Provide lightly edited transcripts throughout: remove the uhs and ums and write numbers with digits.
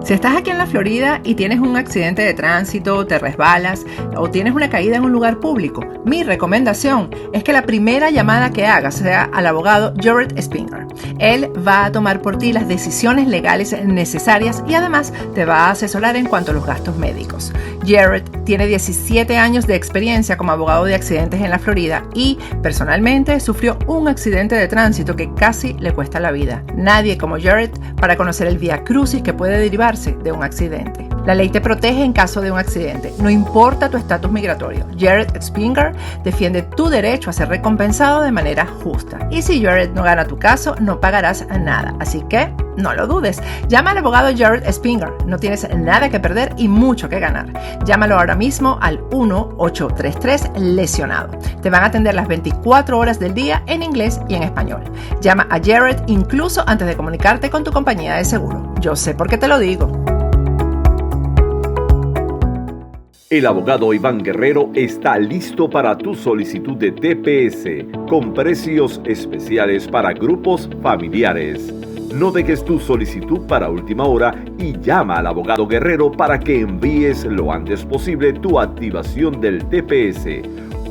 Si estás aquí en la Florida y tienes un accidente de tránsito, te resbalas o tienes una caída en un lugar público, mi recomendación es que la primera llamada que hagas sea al abogado Jared Spinger. Él va a tomar por ti las decisiones legales necesarias y además te va a asesorar en cuanto a los gastos médicos. Jared tiene 17 años de experiencia como abogado de accidentes en la Florida y personalmente sufrió un accidente de tránsito que casi le cuesta la vida. Nadie como Jared para conocer el vía crucis que puede derivarse de un accidente. La ley te protege en caso de un accidente, no importa tu estatus migratorio. Jared Spinger defiende tu derecho a ser recompensado de manera justa. Y si Jared no gana tu caso, no pagarás nada. Así que no lo dudes. Llama al abogado Jared Spinger. No tienes nada que perder y mucho que ganar. Llámalo ahora mismo al 1-833-LESIONADO. Te van a atender las 24 horas del día en inglés y en español. Llama a Jared incluso antes de comunicarte con tu compañía de seguro. Yo sé por qué te lo digo. El abogado Iván Guerrero está listo para tu solicitud de TPS con precios especiales para grupos familiares. No dejes tu solicitud para última hora y llama al abogado Guerrero para que envíes lo antes posible tu activación del TPS.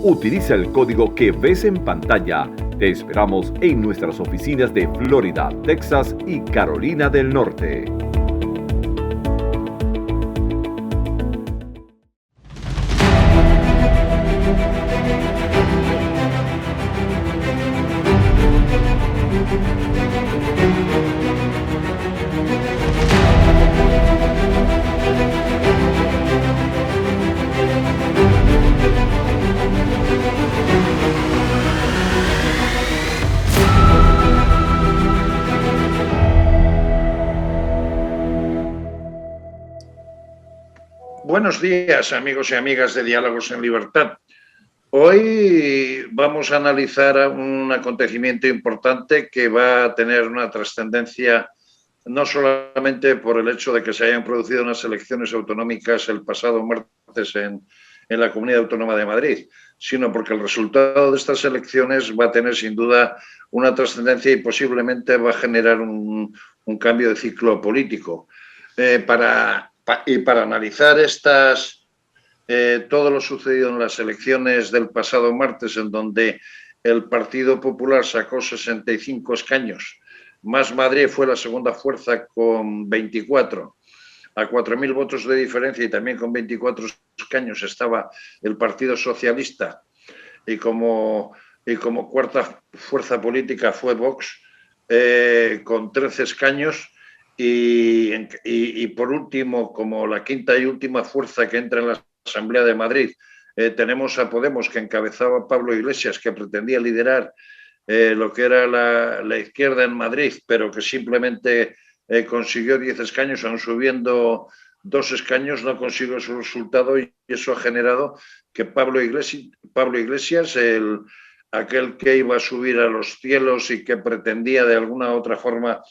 Utiliza el código que ves en pantalla. Te esperamos en nuestras oficinas de Florida, Texas y Carolina del Norte. Buenos días, amigos y amigas de Diálogos en Libertad. Hoy vamos a analizar un acontecimiento importante que va a tener una trascendencia no solamente por el hecho de que se hayan producido unas elecciones autonómicas el pasado martes en la Comunidad Autónoma de Madrid, sino porque el resultado de estas elecciones va a tener sin duda una trascendencia y posiblemente va a generar un cambio de ciclo político. Para analizar todo lo sucedido en las elecciones del pasado martes, en donde el Partido Popular sacó 65 escaños, Más Madrid fue la segunda fuerza con 24, a 4.000 votos de diferencia, y también con 24 escaños estaba el Partido Socialista, y como cuarta fuerza política fue Vox, con 13 escaños. Y por último, como la quinta y última fuerza que entra en la Asamblea de Madrid, tenemos a Podemos, que encabezaba Pablo Iglesias, que pretendía liderar lo que era la izquierda en Madrid, pero que simplemente consiguió 10 escaños, aun subiendo 2 escaños, no consiguió su resultado, y eso ha generado que Pablo Iglesias, aquel que iba a subir a los cielos y que pretendía de alguna u otra forma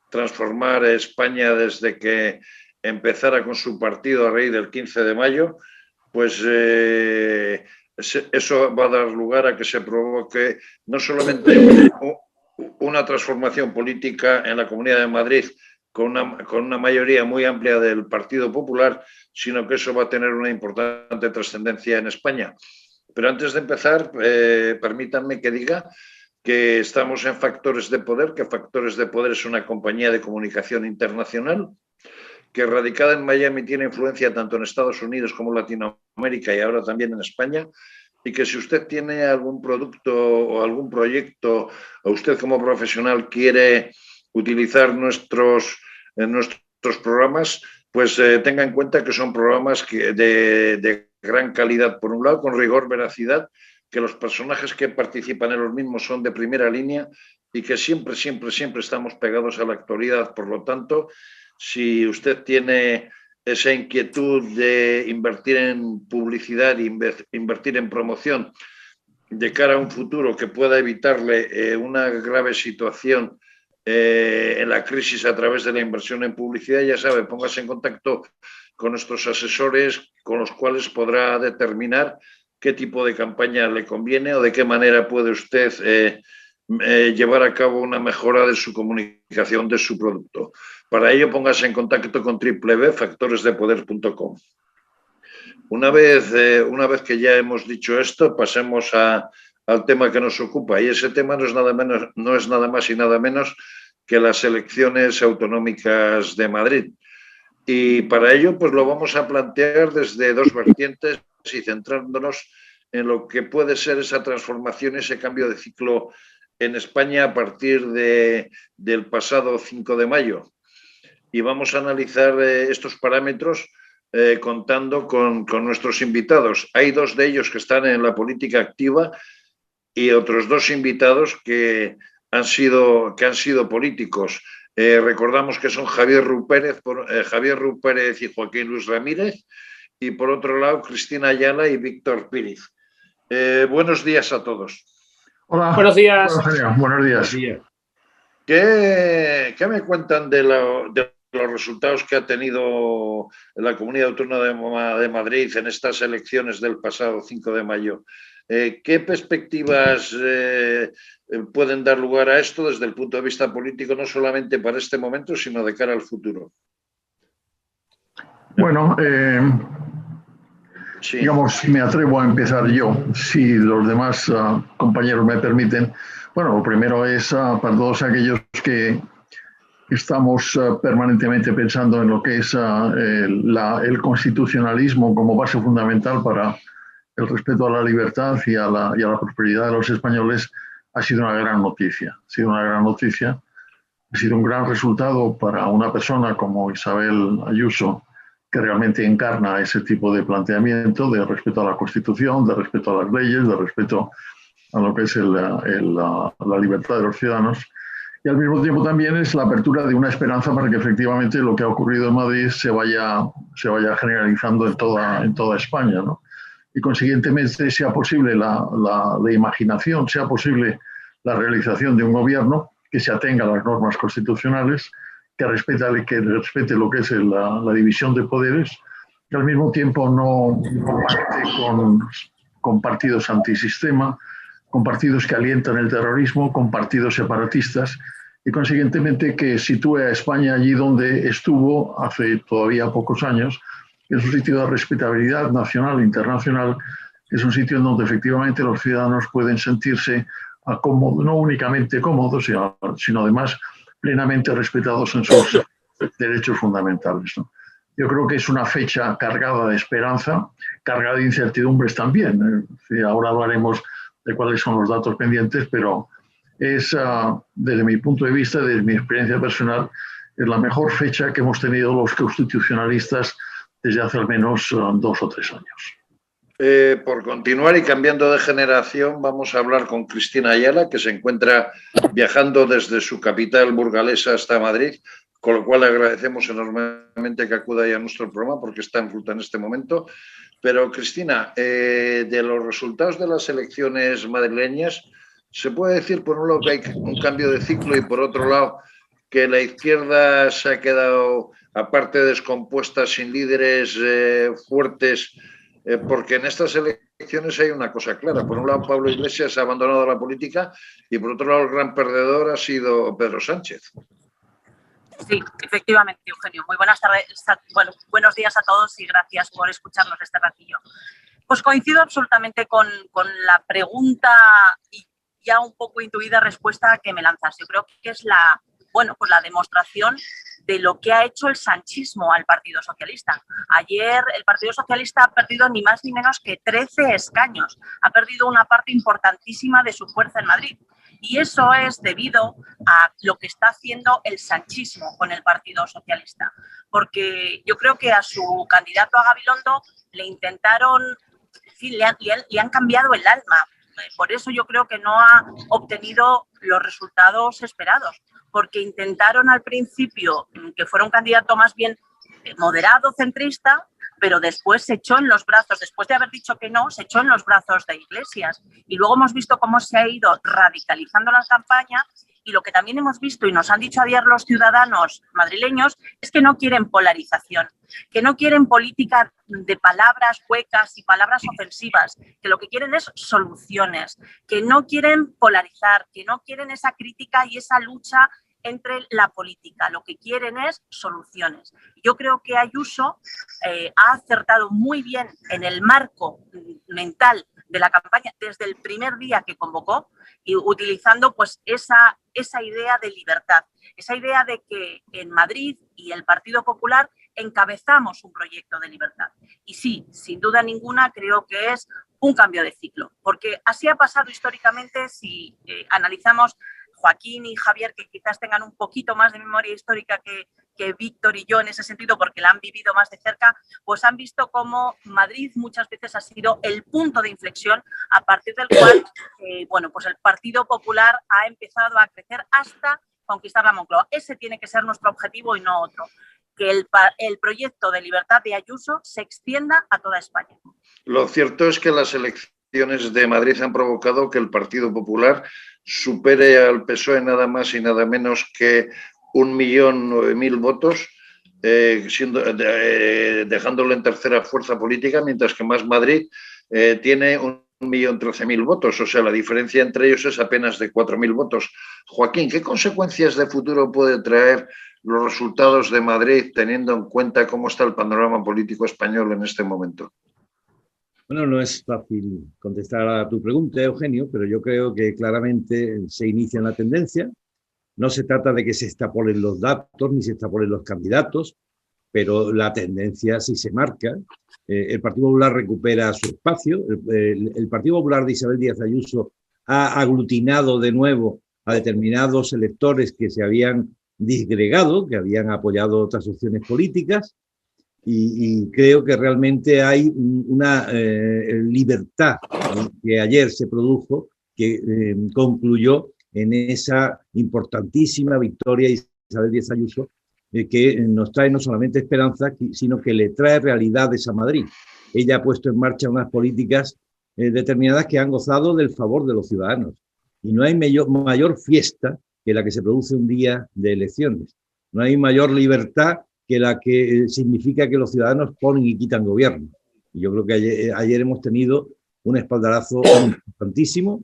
transformar España desde que empezara con su partido a raíz del 15 de mayo, pues eso va a dar lugar a que se provoque no solamente una transformación política en la Comunidad de Madrid con una mayoría muy amplia del Partido Popular, sino que eso va a tener una importante trascendencia en España. Pero antes de empezar, permítanme que diga que estamos en Factores de Poder, que Factores de Poder es una compañía de comunicación internacional que, radicada en Miami, tiene influencia tanto en Estados Unidos como en Latinoamérica y ahora también en España, y que si usted tiene algún producto o algún proyecto, o usted como profesional quiere utilizar nuestros programas, pues tenga en cuenta que son programas de gran calidad, por un lado, con rigor, veracidad, que los personajes que participan en los mismos son de primera línea y que siempre estamos pegados a la actualidad. Por lo tanto, si usted tiene esa inquietud de invertir en publicidad, invertir en promoción de cara a un futuro que pueda evitarle una grave situación en la crisis a través de la inversión en publicidad, ya sabe, póngase en contacto con nuestros asesores, con los cuales podrá determinar qué tipo de campaña le conviene o de qué manera puede usted llevar a cabo una mejora de su comunicación de su producto. Para ello, póngase en contacto con www.factoresdepoder.com. Una vez que ya hemos dicho esto, pasemos al tema que nos ocupa. Y ese tema no es nada más y nada menos que las elecciones autonómicas de Madrid. Y para ello, pues lo vamos a plantear desde dos vertientes y centrándonos en lo que puede ser esa transformación, ese cambio de ciclo en España a partir del pasado 5 de mayo. Y vamos a analizar estos parámetros contando con nuestros invitados. Hay dos de ellos que están en la política activa y otros dos invitados que han sido políticos. Recordamos que son Javier Rupérez y Joaquín Luis Ramírez, y por otro lado Cristina Ayala y Víctor Píriz. Buenos días a todos. Hola. Buenos días. Buenos días. ¿Qué me cuentan de los resultados que ha tenido la Comunidad Autónoma de Madrid en estas elecciones del pasado 5 de mayo? ¿Qué perspectivas pueden dar lugar a esto desde el punto de vista político, no solamente para este momento, sino de cara al futuro? Bueno, sí. Digamos, me atrevo a empezar yo, si los demás compañeros me permiten. Bueno, lo primero es para todos aquellos que estamos permanentemente pensando en lo que es el constitucionalismo como base fundamental para el respeto a la libertad y a la prosperidad de los españoles, ha sido una gran noticia. Ha sido una gran noticia. Ha sido un gran resultado para una persona como Isabel Ayuso, que realmente encarna ese tipo de planteamiento de respeto a la Constitución, de respeto a las leyes, de respeto a lo que es la libertad de los ciudadanos. Y al mismo tiempo también es la apertura de una esperanza para que efectivamente lo que ha ocurrido en Madrid se vaya generalizando en toda España, ¿no? Y consiguientemente sea posible la imaginación, sea posible la realización de un gobierno que se atenga a las normas constitucionales, que respete lo que es la división de poderes, que al mismo tiempo no pacte con partidos antisistema, con partidos que alientan el terrorismo, con partidos separatistas, y consiguientemente que sitúe a España allí donde estuvo hace todavía pocos años. Es un sitio de respetabilidad nacional e internacional, es un sitio en donde efectivamente los ciudadanos pueden sentirse cómodos, no únicamente cómodos, sino además plenamente respetados en sus derechos fundamentales, ¿no? Yo creo que es una fecha cargada de esperanza, cargada de incertidumbres también. Ahora hablaremos de cuáles son los datos pendientes, pero es, desde mi punto de vista, desde mi experiencia personal, es la mejor fecha que hemos tenido los constitucionalistas desde hace al menos 2 o 3 años. Por continuar y cambiando de generación, vamos a hablar con Cristina Ayala, que se encuentra viajando desde su capital burgalesa hasta Madrid, con lo cual le agradecemos enormemente que acuda a nuestro programa porque está en ruta en este momento. Pero, Cristina, de los resultados de las elecciones madrileñas, se puede decir, por un lado, que hay un cambio de ciclo y, por otro lado, que la izquierda se ha quedado, aparte descompuesta, sin líderes fuertes, porque en estas elecciones hay una cosa clara. Por un lado, Pablo Iglesias ha abandonado la política y, por otro lado, el gran perdedor ha sido Pedro Sánchez. Sí, efectivamente, Eugenio. Muy buenas tardes. Bueno, buenos días a todos y gracias por escucharnos este ratillo. Pues coincido absolutamente con la pregunta y ya un poco intuida respuesta que me lanzas. Yo creo que es la demostración de lo que ha hecho el sanchismo al Partido Socialista. Ayer el Partido Socialista ha perdido ni más ni menos que 13 escaños. Ha perdido una parte importantísima de su fuerza en Madrid. Y eso es debido a lo que está haciendo el sanchismo con el Partido Socialista. Porque yo creo que a su candidato a Gabilondo le intentaron, en fin, le han cambiado el alma. Por eso yo creo que no ha obtenido los resultados esperados. Porque intentaron al principio que fuera un candidato más bien moderado, centrista, pero después se echó en los brazos, después de haber dicho que no, se echó en los brazos de Iglesias. Y luego hemos visto cómo se ha ido radicalizando la campaña Y lo que también hemos visto y nos han dicho ayer los ciudadanos madrileños es que no quieren polarización, que no quieren política de palabras huecas y palabras ofensivas, que lo que quieren es soluciones, que no quieren polarizar, que no quieren esa crítica y esa lucha entre la política. Lo que quieren es soluciones. Yo creo que Ayuso ha acertado muy bien en el marco mental de la campaña desde el primer día que convocó y utilizando pues esa idea de libertad, esa idea de que en Madrid y el Partido Popular encabezamos un proyecto de libertad. Y sí, sin duda ninguna, creo que es un cambio de ciclo, porque así ha pasado históricamente. Si analizamos Joaquín y Javier, que quizás tengan un poquito más de memoria histórica que Víctor y yo en ese sentido, porque la han vivido más de cerca, pues han visto cómo Madrid muchas veces ha sido el punto de inflexión a partir del cual bueno, pues el Partido Popular ha empezado a crecer hasta conquistar la Moncloa. Ese tiene que ser nuestro objetivo y no otro, que el proyecto de libertad de Ayuso se extienda a toda España. Lo cierto es que las elecciones de Madrid han provocado que el Partido Popular supere al PSOE nada más y nada menos que 1.009.000 votos, dejándolo en tercera fuerza política, mientras que Más Madrid tiene 1.013.000 votos. O sea, la diferencia entre ellos es apenas de 4.000 votos. Joaquín, ¿qué consecuencias de futuro puede traer los resultados de Madrid, teniendo en cuenta cómo está el panorama político español en este momento? Bueno, no es fácil contestar a tu pregunta, Eugenio, pero yo creo que claramente se inicia la tendencia. No se trata de que se extrapolen los datos ni se extrapolen los candidatos, pero la tendencia sí se marca. El Partido Popular recupera su espacio. El Partido Popular de Isabel Díaz Ayuso ha aglutinado de nuevo a determinados electores que se habían disgregado, que habían apoyado otras opciones políticas. Y creo que realmente hay una libertad que ayer se produjo, que concluyó en esa importantísima victoria de Isabel Díaz Ayuso, que nos trae no solamente esperanza, sino que le trae realidades a Madrid. Ella ha puesto en marcha unas políticas determinadas que han gozado del favor de los ciudadanos. Y no hay mayor fiesta que la que se produce un día de elecciones. No hay mayor libertad que la que significa que los ciudadanos ponen y quitan gobierno. Y yo creo que ayer hemos tenido un espaldarazo importantísimo,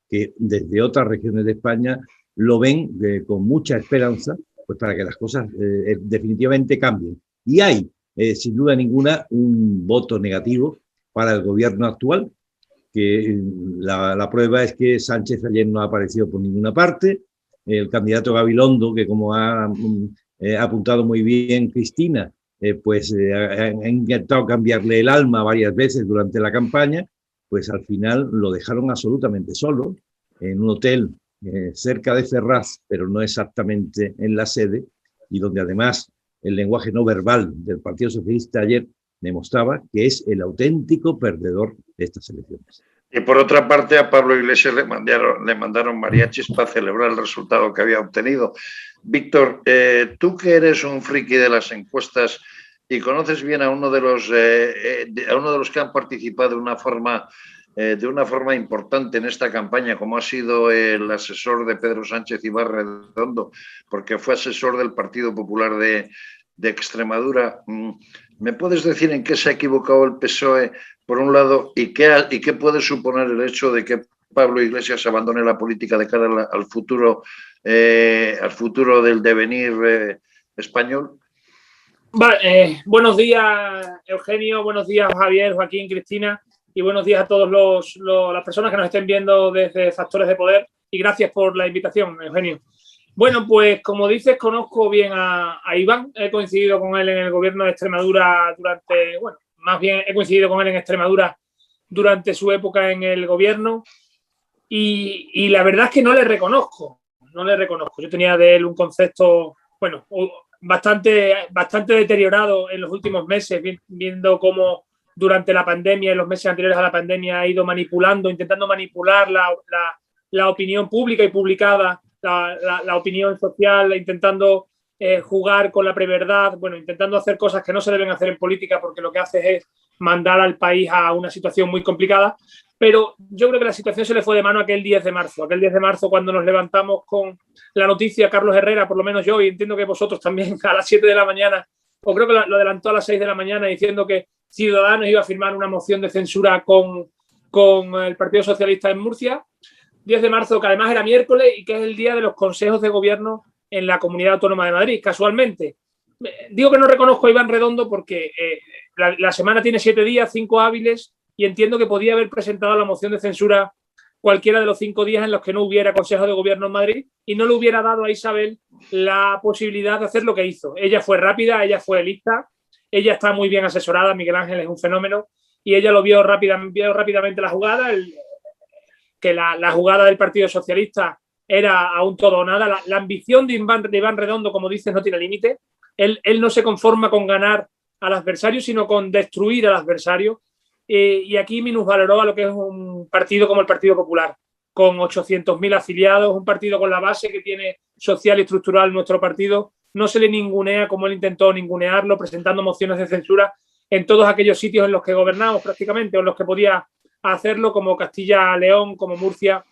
que desde otras regiones de España lo ven con mucha esperanza, pues para que las cosas definitivamente cambien. Y hay, sin duda ninguna, un voto negativo para el gobierno actual, que la prueba es que Sánchez ayer no ha aparecido por ninguna parte. El candidato Gabilondo, que como ha apuntado muy bien Cristina, pues ha intentado cambiarle el alma varias veces durante la campaña, pues al final lo dejaron absolutamente solo en un hotel cerca de Ferraz, pero no exactamente en la sede, y donde además el lenguaje no verbal del Partido Socialista ayer demostraba que es el auténtico perdedor de estas elecciones. Y por otra parte, a Pablo Iglesias le mandaron mariachis para celebrar el resultado que había obtenido. Víctor, tú que eres un friki de las encuestas y conoces bien a uno de los que han participado de una forma importante en esta campaña, como ha sido el asesor de Pedro Sánchez Ibarredondo, porque fue asesor del Partido Popular de Extremadura. ¿Me puedes decir en qué se ha equivocado el PSOE, por un lado, y qué puede suponer el hecho de que Pablo Iglesias abandone la política de cara al futuro del devenir español? Vale, buenos días, Eugenio, buenos días, Javier, Joaquín, Cristina, y buenos días a todas las personas que nos estén viendo desde Factores de Poder, y gracias por la invitación, Eugenio. Bueno, pues como dices, conozco bien a Iván, he coincidido con él en el gobierno de Extremadura más bien he coincidido con él en Extremadura durante su época en el gobierno, y la verdad es que no le reconozco. Yo tenía de él un concepto, bastante deteriorado en los últimos meses, viendo cómo durante la pandemia, en los meses anteriores a la pandemia, ha ido intentando manipular la opinión pública y publicada, la opinión social, intentando jugar con la preverdad, intentando hacer cosas que no se deben hacer en política, porque lo que hace es mandar al país a una situación muy complicada. Pero yo creo que la situación se le fue de mano aquel 10 de marzo. Aquel 10 de marzo, cuando nos levantamos con la noticia, Carlos Herrera, por lo menos yo, y entiendo que vosotros también, a las 7 de la mañana, o creo que lo adelantó a las 6 de la mañana, diciendo que Ciudadanos iba a firmar una moción de censura con el Partido Socialista en Murcia. 10 de marzo, que además era miércoles y que es el día de los consejos de gobierno en la Comunidad Autónoma de Madrid, casualmente. Digo que no reconozco a Iván Redondo porque la semana tiene 7 días, 5 hábiles, y entiendo que podía haber presentado la moción de censura cualquiera de los 5 días en los que no hubiera Consejo de Gobierno en Madrid y no le hubiera dado a Isabel la posibilidad de hacer lo que hizo. Ella fue rápida, ella fue lista, ella está muy bien asesorada, Miguel Ángel es un fenómeno, y ella lo vio rápidamente la jugada, que la jugada del Partido Socialista era a un todo o nada. La ambición de Iván Redondo, como dices, no tiene límite. Él no se conforma con ganar al adversario, sino con destruir al adversario. Y aquí minusvaloró a lo que es un partido como el Partido Popular, con 800.000 afiliados, un partido con la base que tiene social y estructural nuestro partido. No se le ningunea como él intentó ningunearlo, presentando mociones de censura en todos aquellos sitios en los que gobernamos prácticamente, o en los que podía hacerlo, como Castilla-León, como Murcia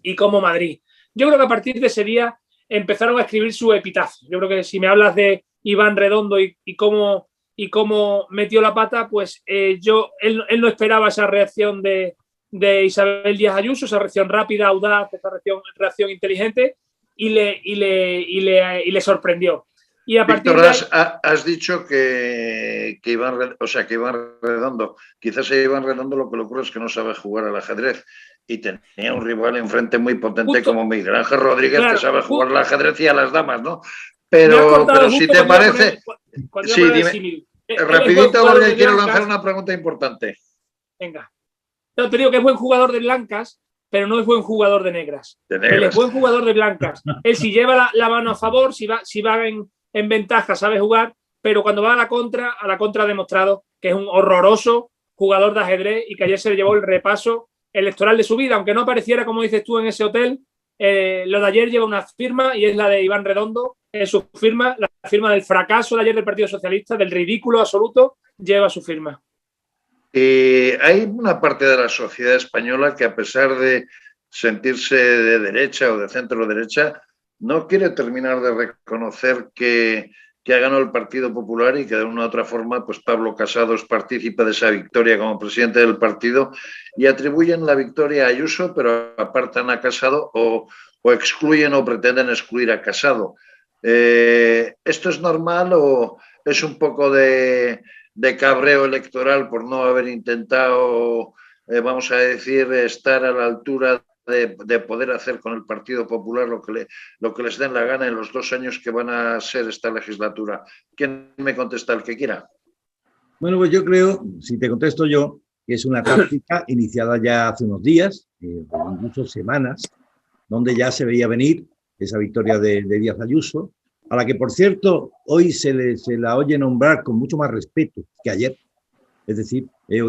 y como Madrid. Yo creo que a partir de ese día empezaron a escribir su epitafio. Yo creo que si me hablas de Iván Redondo y cómo metió la pata, pues él no esperaba esa reacción de Isabel Díaz Ayuso, esa reacción rápida, audaz, esa reacción inteligente, y le sorprendió. Y a Víctor, partir de ahí, has dicho que Iván Redondo, quizás a Iván Redondo lo que le ocurre es que no sabe jugar al ajedrez y tenía un rival enfrente muy potente como Miguel Ángel Rodríguez, claro, que sabe jugar al ajedrez y a las damas, ¿no? Pero si te parece... Sí, dime, rapidito porque quiero lanzar una pregunta importante. Venga. No, te digo que es buen jugador de blancas, pero no es buen jugador de negras. Él es buen jugador de blancas. Él si lleva la mano a favor, si va en ventaja, sabe jugar, pero cuando va a la contra ha demostrado que es un horroroso jugador de ajedrez y que ayer se le llevó el repaso electoral de su vida, aunque no apareciera, como dices tú, en ese hotel. Lo de ayer lleva una firma y es la de Iván Redondo, es su firma, la firma del fracaso de ayer del Partido Socialista, del ridículo absoluto, lleva su firma. Hay una parte de la sociedad española que, a pesar de sentirse de derecha o de centro derecha, no quiere terminar de reconocer que ha ganado el Partido Popular y que de una u otra forma pues Pablo Casado es partícipe de esa victoria como presidente del partido, y atribuyen la victoria a Ayuso, pero apartan a Casado o excluyen o pretenden excluir a Casado. ¿Esto es normal o es un poco de cabreo electoral por no haber intentado, vamos a decir, estar a la altura de poder hacer con el Partido Popular lo que les den la gana en los 2 años que van a ser esta legislatura? ¿Quién me contesta? El que quiera. Bueno, pues yo creo, si te contesto yo, que es una táctica iniciada ya hace unos días, incluso semanas, donde ya se veía venir esa victoria de Díaz Ayuso, a la que, por cierto, hoy se la oye nombrar con mucho más respeto que ayer. Es decir, he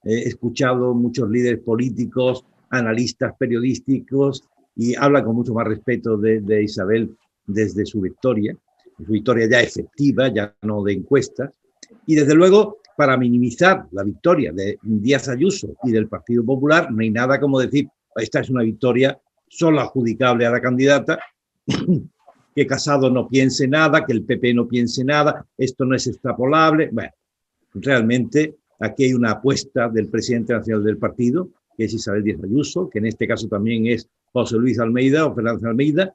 escuchado muchos líderes políticos, analistas periodísticos, y habla con mucho más respeto de Isabel desde su victoria ya efectiva, ya no de encuestas. Y desde luego, para minimizar la victoria de Díaz Ayuso y del Partido Popular, no hay nada como decir, esta es una victoria solo adjudicable a la candidata, que Casado no piense nada, que el PP no piense nada, esto no es extrapolable. Bueno, realmente aquí hay una apuesta del presidente nacional del partido, que es Isabel Díaz Ayuso, que en este caso también es José Luis Almeida o Fernández Almeida.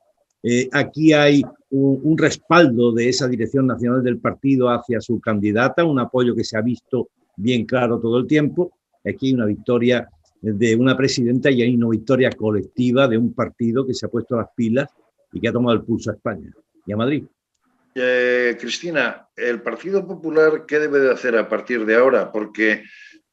Aquí hay un respaldo de esa dirección nacional del partido hacia su candidata, un apoyo que se ha visto bien claro todo el tiempo. Aquí hay una victoria de una presidenta y hay una victoria colectiva de un partido que se ha puesto las pilas y que ha tomado el pulso a España y a Madrid. Cristina, ¿el Partido Popular qué debe de hacer a partir de ahora? Porque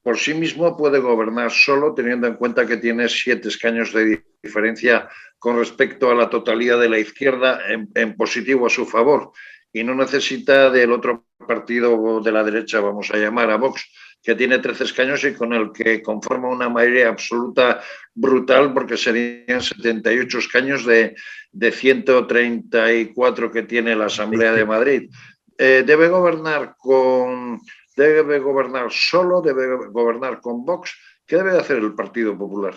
por sí mismo puede gobernar solo, teniendo en cuenta que tiene 7 escaños de diferencia con respecto a la totalidad de la izquierda en positivo a su favor, y no necesita del otro partido de la derecha, vamos a llamar a Vox, que tiene 13 escaños y con el que conforma una mayoría absoluta brutal, porque serían 78 escaños de 134 que tiene la Asamblea de Madrid. Debe gobernar con ¿Debe gobernar solo? ¿Debe gobernar con Vox? ¿Qué debe hacer el Partido Popular?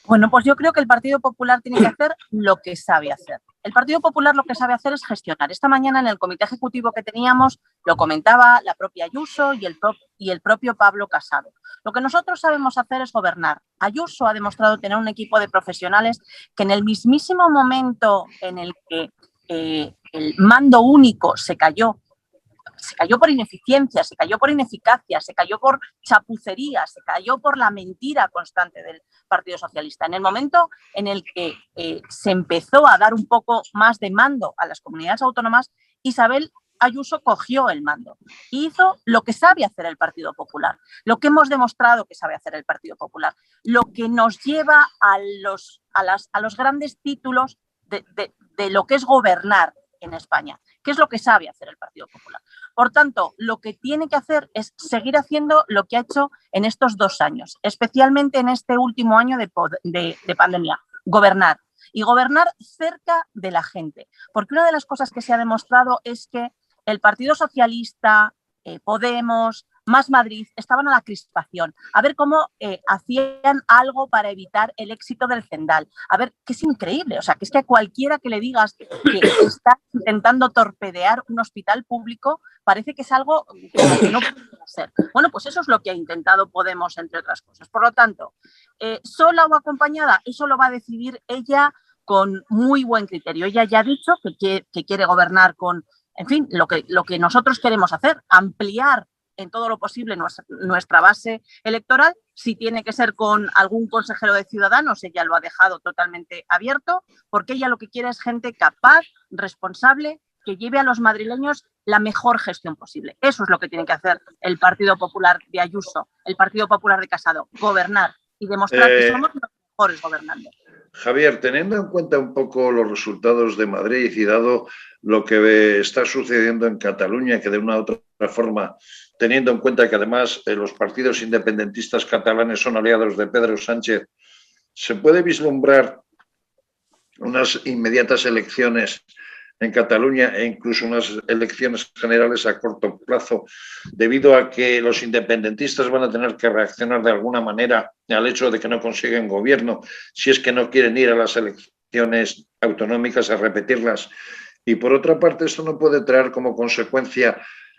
Bueno, pues yo creo que el Partido Popular tiene que hacer lo que sabe hacer. El Partido Popular lo que sabe hacer es gestionar. Esta mañana en el comité ejecutivo que teníamos lo comentaba la propia Ayuso y el propio Pablo Casado. Lo que nosotros sabemos hacer es gobernar. Ayuso ha demostrado tener un equipo de profesionales que en el mismísimo momento en el que el mando único se cayó por ineficiencia, se cayó por ineficacia, se cayó por chapucería, se cayó por la mentira constante del Partido Socialista. En el momento en el que se empezó a dar un poco más de mando a las comunidades autónomas, Isabel Ayuso cogió el mando y hizo lo que sabe hacer el Partido Popular, lo que hemos demostrado que sabe hacer el Partido Popular, lo que nos lleva a los grandes títulos de lo que es gobernar en España, que es lo que sabe hacer el Partido Popular. Por tanto, lo que tiene que hacer es seguir haciendo lo que ha hecho en estos 2 años, especialmente en este último año de pandemia, gobernar. Y gobernar cerca de la gente. Porque una de las cosas que se ha demostrado es que el Partido Socialista, Podemos, Más Madrid, estaban a la crispación, a ver cómo hacían algo para evitar el éxito del Zendal. A ver, que es increíble, o sea, que es que a cualquiera que le digas que está intentando torpedear un hospital público, parece que es algo como que no puede ser. Bueno, pues eso es lo que ha intentado Podemos, entre otras cosas. Por lo tanto, sola o acompañada, eso lo va a decidir ella con muy buen criterio. Ella ya ha dicho que quiere gobernar con, en fin, lo que nosotros queremos hacer, ampliar en todo lo posible nuestra base electoral. Si tiene que ser con algún consejero de Ciudadanos, ella lo ha dejado totalmente abierto, porque ella lo que quiere es gente capaz, responsable, que lleve a los madrileños la mejor gestión posible. Eso es lo que tiene que hacer el Partido Popular de Ayuso, el Partido Popular de Casado, gobernar y demostrar que somos los mejores gobernando. Javier, teniendo en cuenta un poco los resultados de Madrid y dado lo que está sucediendo en Cataluña, que de una u otra forma, teniendo en cuenta que además los partidos independentistas catalanes son aliados de Pedro Sánchez, ¿se puede vislumbrar unas inmediatas elecciones en Cataluña e incluso unas elecciones generales a corto plazo, debido a que los independentistas van a tener que reaccionar de alguna manera al hecho de que no consiguen gobierno, si es que no quieren ir a las elecciones autonómicas a repetirlas? Y por otra parte, esto no puede traer como consecuencia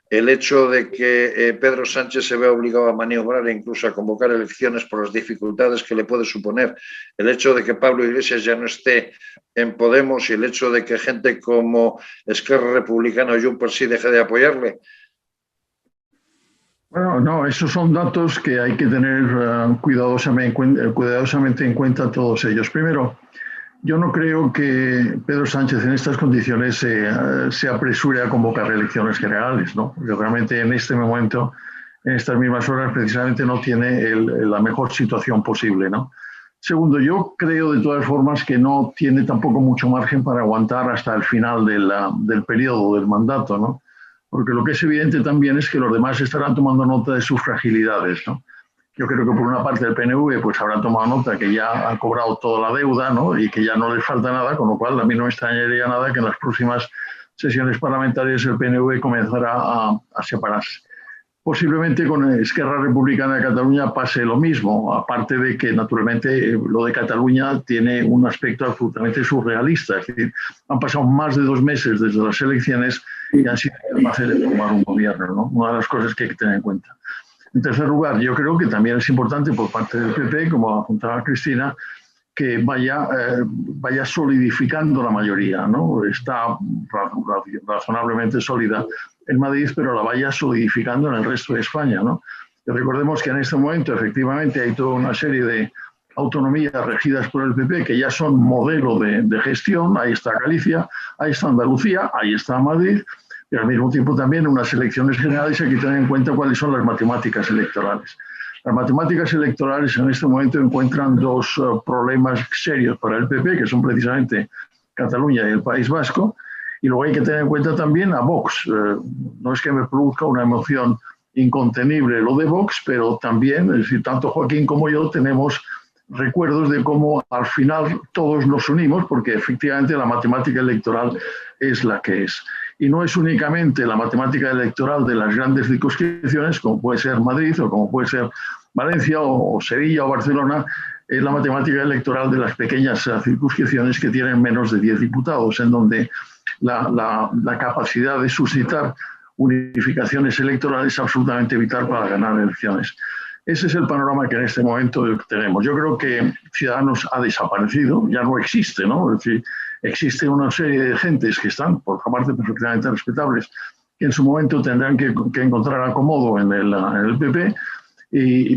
el hecho de que Pedro Sánchez se vea obligado a maniobrar e incluso a convocar elecciones por las dificultades que le puede suponer el hecho de que Pablo Iglesias ya no esté en Podemos y el hecho de que gente como Esquerra Republicana o Junts sí deje de apoyarle. Bueno, no, esos son datos que hay que tener cuidadosamente en cuenta todos ellos. Primero, yo no creo que Pedro Sánchez en estas condiciones se apresure a convocar elecciones generales, ¿no? Porque realmente en este momento, en estas mismas horas, precisamente no tiene la mejor situación posible, ¿no? Segundo, yo creo de todas formas que no tiene tampoco mucho margen para aguantar hasta el final del periodo del mandato, ¿no? Porque lo que es evidente también es que los demás estarán tomando nota de sus fragilidades, ¿no? Yo creo que por una parte el PNV pues habrá tomado nota que ya ha cobrado toda la deuda, ¿no? Y que ya no les falta nada, con lo cual a mí no me extrañaría nada que en las próximas sesiones parlamentarias el PNV comenzará a separarse. Posiblemente con Esquerra Republicana de Cataluña pase lo mismo, aparte de que naturalmente lo de Cataluña tiene un aspecto absolutamente surrealista. Es decir, han pasado más de 2 meses desde las elecciones y han sido capaces de formar un gobierno, ¿no? Una de las cosas que hay que tener en cuenta. En tercer lugar, yo creo que también es importante por parte del PP, como apuntaba Cristina, que vaya solidificando la mayoría, ¿no? Está razonablemente sólida en Madrid, pero la vaya solidificando en el resto de España, ¿no? Y recordemos que en este momento efectivamente hay toda una serie de autonomías regidas por el PP que ya son modelo de gestión. Ahí está Galicia, ahí está Andalucía, ahí está Madrid. Y al mismo tiempo también en unas elecciones generales hay que tener en cuenta cuáles son las matemáticas electorales. Las matemáticas electorales en este momento encuentran 2 problemas serios para el PP, que son precisamente Cataluña y el País Vasco, y luego hay que tener en cuenta también a Vox. No es que me produzca una emoción incontenible lo de Vox, pero también, es decir, tanto Joaquín como yo tenemos recuerdos de cómo al final todos nos unimos, porque efectivamente la matemática electoral es la que es. y no es únicamente la matemática electoral de las grandes circunscripciones, como puede ser Madrid o como puede ser Valencia o Sevilla o Barcelona, es la matemática electoral de las pequeñas circunscripciones que tienen menos de 10 diputados, en donde la capacidad de suscitar unificaciones electorales es absolutamente vital para ganar elecciones. Ese es el panorama que en este momento tenemos. Yo creo que Ciudadanos ha desaparecido, ya no existe, ¿no? Es decir, existe una serie de gentes que están, por otra parte, perfectamente respetables, que en su momento tendrán que encontrar acomodo en el PP,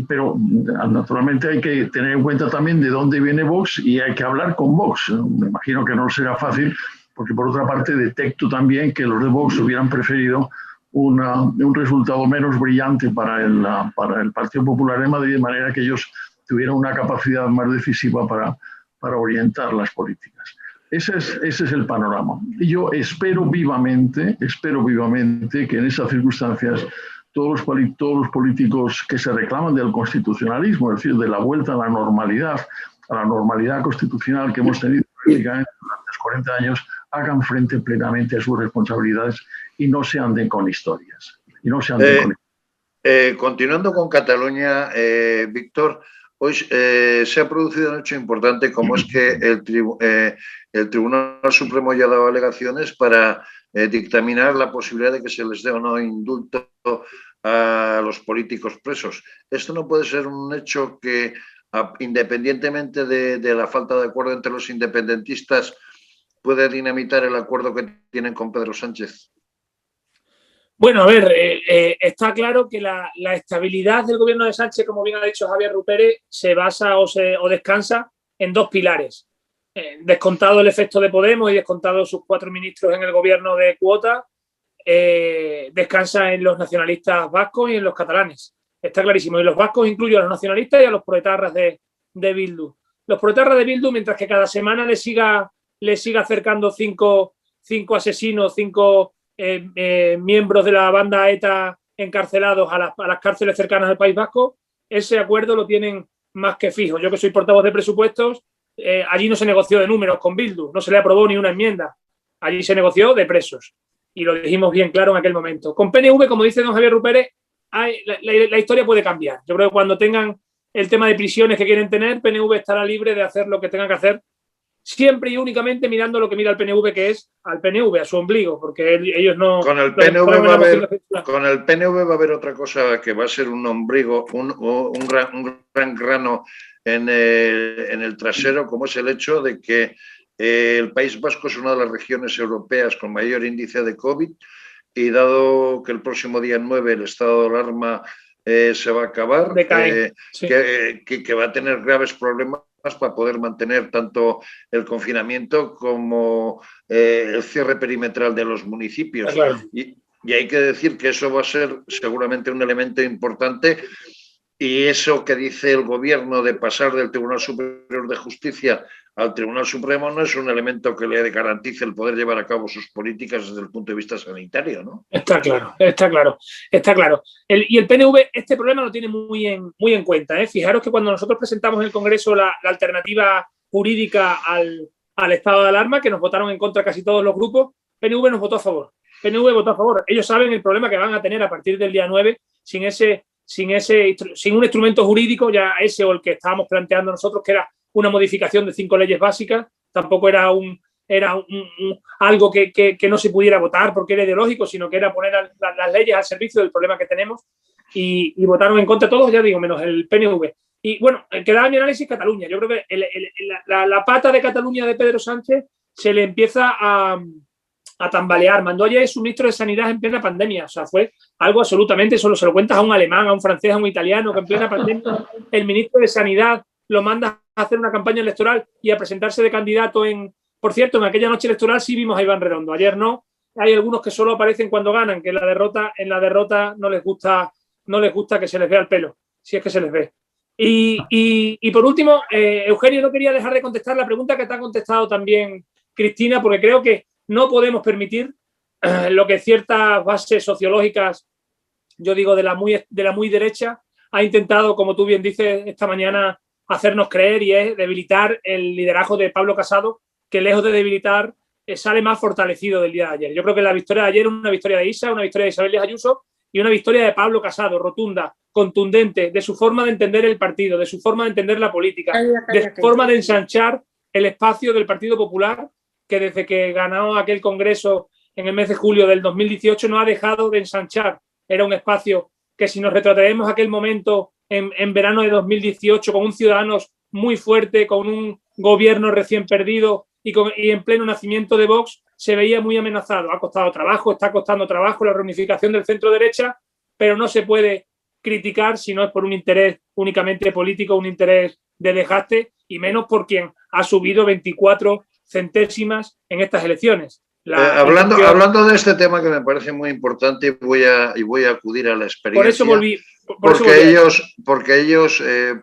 pero naturalmente hay que tener en cuenta también de dónde viene Vox y hay que hablar con Vox. Me imagino que no será fácil, porque por otra parte detecto también que los de Vox hubieran preferido un resultado menos brillante para el Partido Popular de Madrid, de manera que ellos tuvieran una capacidad más decisiva para orientar las políticas. Ese es el panorama. Y yo espero vivamente que en esas circunstancias todos los políticos que se reclaman del constitucionalismo, es decir, de la vuelta a la normalidad constitucional que hemos tenido prácticamente durante los 40 años, hagan frente plenamente a sus responsabilidades y no se anden con historias. Continuando con Cataluña, Víctor, hoy se ha producido un hecho importante, como es que el Tribunal Supremo ya ha dado alegaciones para dictaminar la posibilidad de que se les dé o no indulto a los políticos presos. Esto no puede ser un hecho que, independientemente de la falta de acuerdo entre los independentistas, puede dinamitar el acuerdo que tienen con Pedro Sánchez. Bueno, a ver, está claro que la estabilidad del gobierno de Sánchez, como bien ha dicho Javier Rupérez, se basa o descansa en dos pilares. Descontado el efecto de Podemos y descontado sus 4 ministros en el gobierno de cuota, descansa en los nacionalistas vascos y en los catalanes. Está clarísimo. Y los vascos incluyo a los nacionalistas y a los proetarras de Bildu. Los proetarras de Bildu, mientras que cada semana le siga acercando cinco asesinos, 5 miembros de la banda ETA encarcelados a las cárceles cercanas al País Vasco, ese acuerdo lo tienen más que fijo. Yo que soy portavoz de presupuestos, allí no se negoció de números con Bildu, no se le aprobó ni una enmienda. Allí se negoció de presos y lo dijimos bien claro en aquel momento. Con PNV, como dice don Javier Rupérez, la historia puede cambiar. Yo creo que cuando tengan el tema de prisiones que quieren tener, PNV estará libre de hacer lo que tengan que hacer, siempre y únicamente mirando lo que mira el PNV, que es al PNV, a su ombligo, porque ellos no... Con el PNV va a haber otra cosa que va a ser un ombligo, un gran grano en el trasero, como es el hecho de que el País Vasco es una de las regiones europeas con mayor índice de COVID y dado que el próximo día 9 el estado de alarma se va a acabar, sí. que va a tener graves problemas para poder mantener tanto el confinamiento como el cierre perimetral de los municipios. Claro. Y hay que decir que eso va a ser seguramente un elemento importante, y eso que dice el gobierno de pasar del Tribunal Superior de Justicia al Tribunal Supremo no es un elemento que le garantice el poder llevar a cabo sus políticas desde el punto de vista sanitario, ¿no? Está claro. Y el PNV este problema lo tiene muy en cuenta, ¿eh? Fijaros que cuando nosotros presentamos en el Congreso la alternativa jurídica al estado de alarma, que nos votaron en contra casi todos los grupos, PNV nos votó a favor. PNV votó a favor. Ellos saben el problema que van a tener a partir del día 9 sin un instrumento jurídico, ya ese o el que estábamos planteando nosotros, que era una modificación de 5 leyes básicas. Tampoco era algo que no se pudiera votar porque era ideológico, sino que era poner las leyes al servicio del problema que tenemos, y votaron en contra todos, ya digo, menos el PNV. Y bueno, quedaba mi análisis Cataluña. Yo creo que la pata de Cataluña de Pedro Sánchez se le empieza a tambalear. Mandó ayer su ministro de Sanidad en plena pandemia. O sea, fue algo absolutamente, solo se lo cuentas a un alemán, a un francés, a un italiano, que en plena pandemia el ministro de Sanidad lo manda a hacer una campaña electoral y a presentarse de candidato por cierto, en aquella noche electoral sí vimos a Iván Redondo. Ayer no. Hay algunos que solo aparecen cuando ganan, que en la derrota no les gusta que se les vea el pelo, si es que se les ve. Y por último, Eugenio, no quería dejar de contestar la pregunta que te ha contestado también Cristina, porque creo que no podemos permitir lo que ciertas bases sociológicas, yo digo de la muy derecha, ha intentado, como tú bien dices esta mañana, hacernos creer, y es debilitar el liderazgo de Pablo Casado, que lejos de debilitar sale más fortalecido del día de ayer. Yo creo que la victoria de ayer es una victoria de Isa, una victoria de Isabel Díaz Ayuso y una victoria de Pablo Casado, rotunda, contundente, de su forma de entender el partido, de su forma de entender la política, de su forma de ensanchar el espacio del Partido Popular, que desde que ganó aquel congreso en el mes de julio del 2018 no ha dejado de ensanchar. Era un espacio que, si nos retrotraemos a aquel momento en verano de 2018, con un Ciudadanos muy fuerte, con un gobierno recién perdido y en pleno nacimiento de Vox, se veía muy amenazado. Ha costado trabajo, está costando trabajo la reunificación del centro-derecha, pero no se puede criticar si no es por un interés únicamente político, un interés de desgaste, y menos por quien ha subido 24 centésimas en estas elecciones. Hablando de este tema que me parece muy importante, voy a acudir a la experiencia. Por eso volví. Porque ellos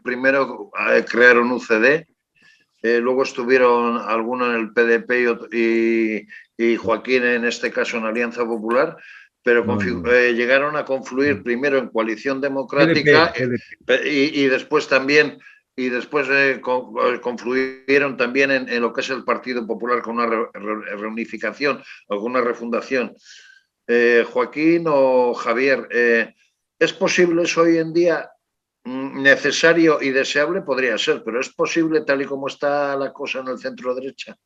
primero crearon UCD, luego estuvieron algunos en el PDP y Joaquín en este caso en Alianza Popular, pero llegaron a confluir primero en Coalición Democrática y después también confluyeron también en lo que es el Partido Popular con una reunificación o con una refundación. Joaquín o Javier, ¿es posible eso hoy en día? Necesario y deseable podría ser, pero ¿es posible tal y como está la cosa en el centro derecha?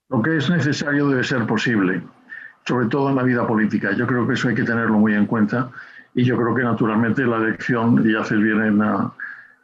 Lo que es necesario debe ser posible, sobre todo en la vida política. Yo creo que eso hay que tenerlo muy en cuenta y yo creo que naturalmente la elección, y haces bien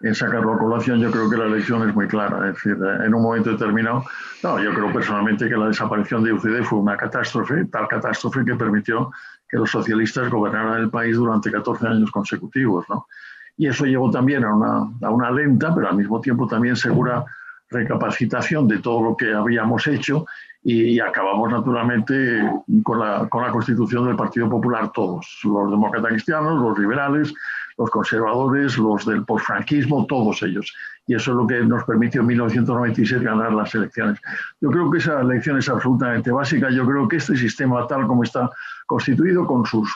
en sacarlo a colación, yo creo que la elección es muy clara. Es decir, en un momento determinado, yo creo personalmente que la desaparición de UCD fue una catástrofe, tal catástrofe que permitió que los socialistas gobernaran el país durante 14 años consecutivos, ¿no? Y eso llevó también a una lenta, pero al mismo tiempo también segura recapacitación de todo lo que habíamos hecho y acabamos naturalmente con la constitución del Partido Popular todos, los demócratas cristianos, los liberales, los conservadores, los del posfranquismo, todos ellos. Y eso es lo que nos permitió en 1996 ganar las elecciones. Yo creo que esa elección es absolutamente básica. Yo creo que este sistema, tal como está constituido, con sus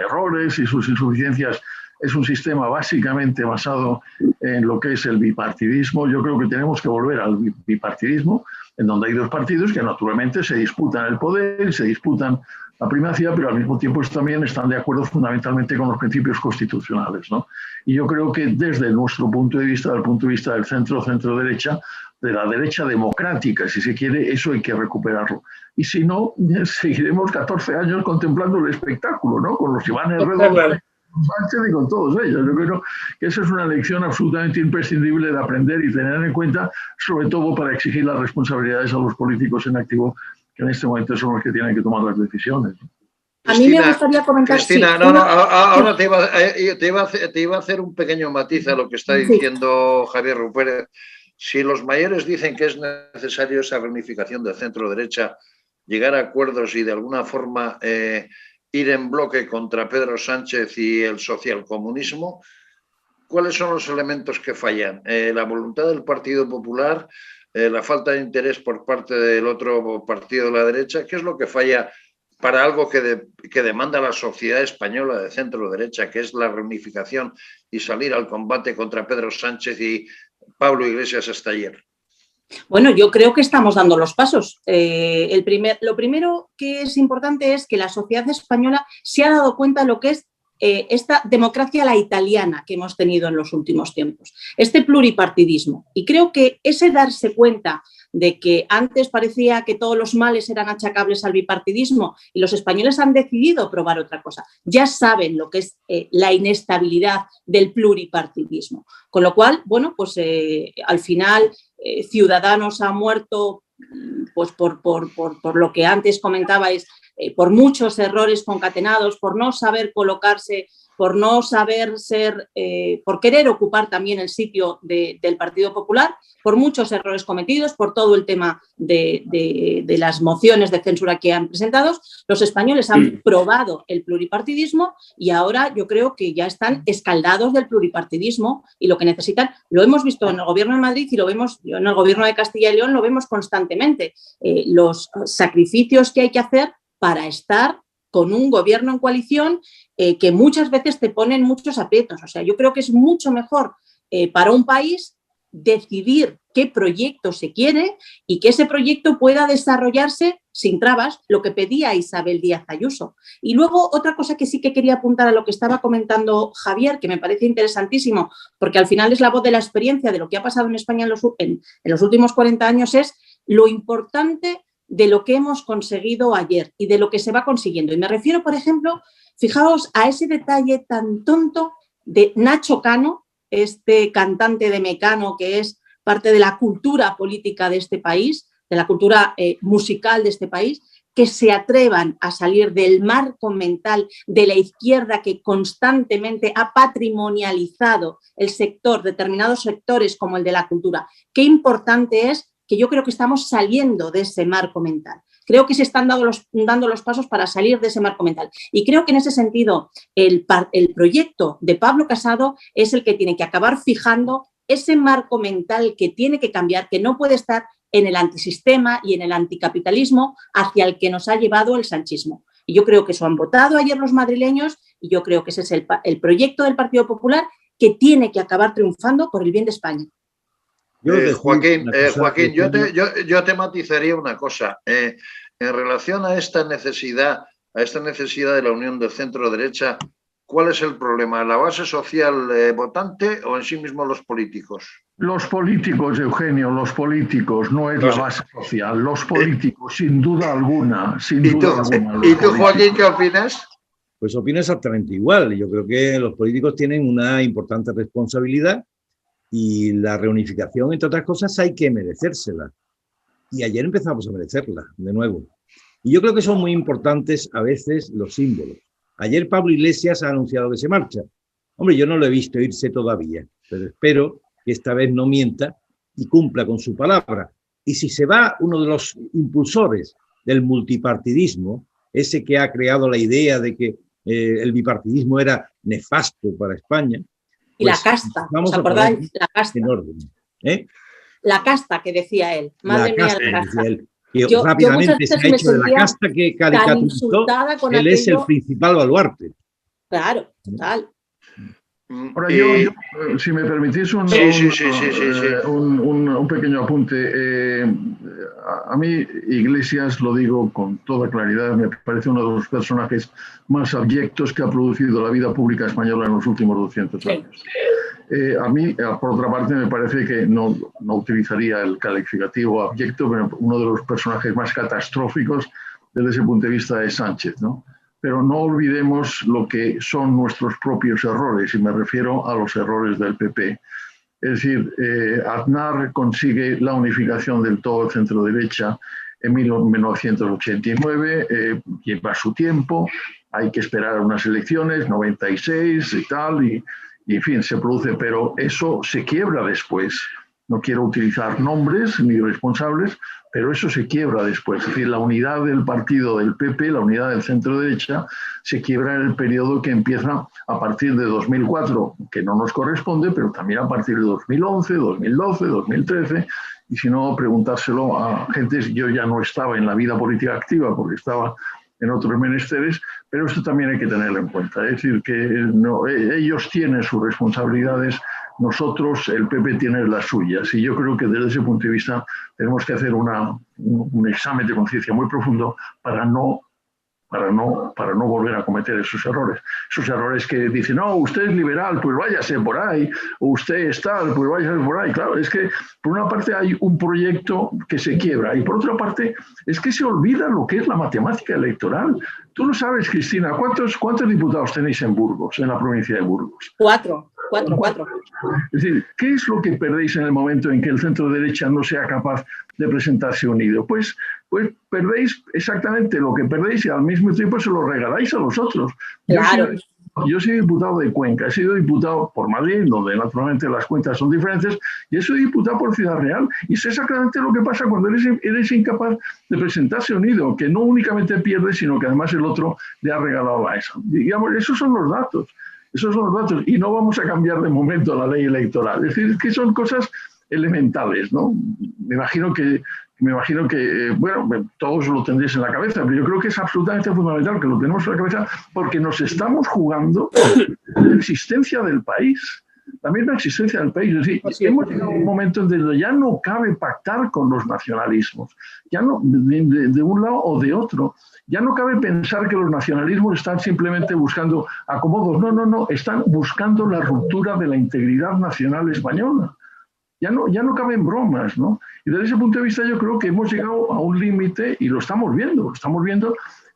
errores y sus insuficiencias, es un sistema básicamente basado en lo que es el bipartidismo. Yo creo que tenemos que volver al bipartidismo, en donde hay dos partidos que naturalmente se disputan el poder, se disputan la primacía, pero al mismo tiempo también están de acuerdo fundamentalmente con los principios constitucionales, ¿no? Y yo creo que desde nuestro punto de vista, del punto de vista del centro-derecha, de la derecha democrática, si se quiere, eso hay que recuperarlo. Y si no, seguiremos 14 años contemplando el espectáculo, ¿no? Con los Iván Herrera y con todos ellos. Yo creo que esa es una lección absolutamente imprescindible de aprender y tener en cuenta, sobre todo para exigir las responsabilidades a los políticos en activo, que en este momento son los que tienen que tomar las decisiones. A mí me gustaría comentar... Cristina, sí, ahora te iba a hacer un pequeño matiz a lo que está diciendo Javier Rupert. Si los mayores dicen que es necesario esa reunificación del centro-derecha, llegar a acuerdos y de alguna forma ir en bloque contra Pedro Sánchez y el socialcomunismo, ¿cuáles son los elementos que fallan? La voluntad del Partido Popular, la falta de interés por parte del otro partido de la derecha. ¿Qué es lo que falla para algo que demanda la sociedad española de centro-derecha, que es la reunificación y salir al combate contra Pedro Sánchez y Pablo Iglesias hasta ayer? Bueno, yo creo que estamos dando los pasos. Lo primero que es importante es que la sociedad española se ha dado cuenta de lo que es esta democracia a la italiana que hemos tenido en los últimos tiempos, este pluripartidismo. Y creo que ese darse cuenta de que antes parecía que todos los males eran achacables al bipartidismo y los españoles han decidido probar otra cosa. Ya saben lo que es la inestabilidad del pluripartidismo. Con lo cual, bueno, pues al final Ciudadanos ha muerto pues por lo que antes comentabais, por muchos errores concatenados, por no saber colocarse, por no saber ser, por querer ocupar también el sitio del Partido Popular, por muchos errores cometidos, por todo el tema de las mociones de censura que han presentado. Los españoles han probado el pluripartidismo y ahora yo creo que ya están escaldados del pluripartidismo y lo que necesitan, lo hemos visto en el Gobierno de Madrid y lo vemos en el Gobierno de Castilla y León, lo vemos constantemente. Los sacrificios que hay que hacer para estar con un gobierno en coalición que muchas veces te ponen muchos aprietos. O sea, yo creo que es mucho mejor para un país decidir qué proyecto se quiere y que ese proyecto pueda desarrollarse sin trabas, lo que pedía Isabel Díaz Ayuso. Y luego otra cosa que sí que quería apuntar a lo que estaba comentando Javier, que me parece interesantísimo, porque al final es la voz de la experiencia de lo que ha pasado en España en los últimos 40 años, es lo importante de lo que hemos conseguido ayer y de lo que se va consiguiendo. Y me refiero, por ejemplo, fijaos a ese detalle tan tonto de Nacho Cano, este cantante de Mecano que es parte de la cultura política de este país, de la cultura musical de este país, que se atrevan a salir del marco mental de la izquierda que constantemente ha patrimonializado el sector, determinados sectores como el de la cultura. Qué importante es que yo creo que estamos saliendo de ese marco mental. Creo que se están dando los pasos para salir de ese marco mental. Y creo que en ese sentido el proyecto de Pablo Casado es el que tiene que acabar fijando ese marco mental que tiene que cambiar, que no puede estar en el antisistema y en el anticapitalismo hacia el que nos ha llevado el sanchismo. Y yo creo que eso han votado ayer los madrileños y yo creo que ese es el proyecto del Partido Popular que tiene que acabar triunfando por el bien de España. Joaquín, yo te matizaría una cosa. En relación a esta necesidad de la unión del centro-derecha, ¿cuál es el problema? ¿La base social votante o en sí mismos los políticos? Los políticos, Eugenio, los políticos, no es la base social. Los políticos, sin duda alguna. ¿Y tú, Joaquín, qué opinas? Pues opino exactamente igual. Yo creo que los políticos tienen una importante responsabilidad y la reunificación, entre otras cosas, hay que merecérsela. Y ayer empezamos a merecerla, de nuevo. Y yo creo que son muy importantes a veces los símbolos. Ayer Pablo Iglesias ha anunciado que se marcha. Hombre, yo no lo he visto irse todavía, pero espero que esta vez no mienta y cumpla con su palabra. Y si se va uno de los impulsores del multipartidismo, ese que ha creado la idea de que el bipartidismo era nefasto para España. Y pues, la casta, ¿os acordáis? La casta. En orden, La casta que decía él. Madre mía, la casta. Que rápidamente se ha hecho de la casta que caricaturizó, él es el principal baluarte. Claro, total. Ahora yo, si me permitís un pequeño apunte. A mí, Iglesias, lo digo con toda claridad, me parece uno de los personajes más abyectos que ha producido la vida pública española en los últimos 200 años. A mí, por otra parte, me parece que no utilizaría el calificativo abyecto, pero uno de los personajes más catastróficos desde ese punto de vista es Sánchez, ¿no? Pero no olvidemos lo que son nuestros propios errores, y me refiero a los errores del PP. Es decir, Aznar consigue la unificación del todo el centro-derecha en 1989, lleva su tiempo, hay que esperar unas elecciones, 96 y tal, y en fin, se produce, pero eso se quiebra después. No quiero utilizar nombres ni responsables, pero eso se quiebra después. Es decir, la unidad del partido del PP, la unidad del centro-derecha, se quiebra en el periodo que empieza a partir de 2004, que no nos corresponde, pero también a partir de 2011, 2012, 2013. Y si no, preguntárselo a gentes. Yo ya no estaba en la vida política activa porque estaba en otros menesteres, pero esto también hay que tenerlo en cuenta. Es decir, que ellos tienen sus responsabilidades, nosotros, el PP, tiene las suyas. Y yo creo que desde ese punto de vista tenemos que hacer un examen de conciencia muy profundo para no volver a cometer esos errores. Esos errores que dicen, no, usted es liberal, pues váyase por ahí, o usted es tal, pues váyase por ahí. Claro, es que por una parte hay un proyecto que se quiebra y por otra parte es que se olvida lo que es la matemática electoral. Tú lo sabes, Cristina, ¿cuántos diputados tenéis en Burgos, en la provincia de Burgos? Cuatro. Es decir, ¿qué es lo que perdéis en el momento en que el centro derecha no sea capaz de presentarse unido? Pues perdéis exactamente lo que perdéis y al mismo tiempo se lo regaláis a los otros. Claro. Yo soy diputado de Cuenca, he sido diputado por Madrid, donde naturalmente las cuentas son diferentes, y he sido diputado por Ciudad Real. Y sé exactamente lo que pasa cuando eres incapaz de presentarse unido, que no únicamente pierdes, sino que además el otro le ha regalado a eso. Digamos, esos son los datos. Y no vamos a cambiar de momento la ley electoral. Es decir, que son cosas elementales, ¿no? Me imagino que bueno, todos lo tendréis en la cabeza, pero yo creo que es absolutamente fundamental que lo tenemos en la cabeza porque nos estamos jugando la existencia del país. la misma existencia del país. Es decir, hemos llegado a un momento en donde ya no cabe pactar con los nacionalismos, ya no de un lado o de otro. Ya no cabe pensar que los nacionalismos están simplemente buscando acomodos. No, no, no, están buscando la ruptura de la integridad nacional española. Ya no caben bromas, ¿no? Y desde ese punto de vista yo creo que hemos llegado a un límite y lo estamos viendo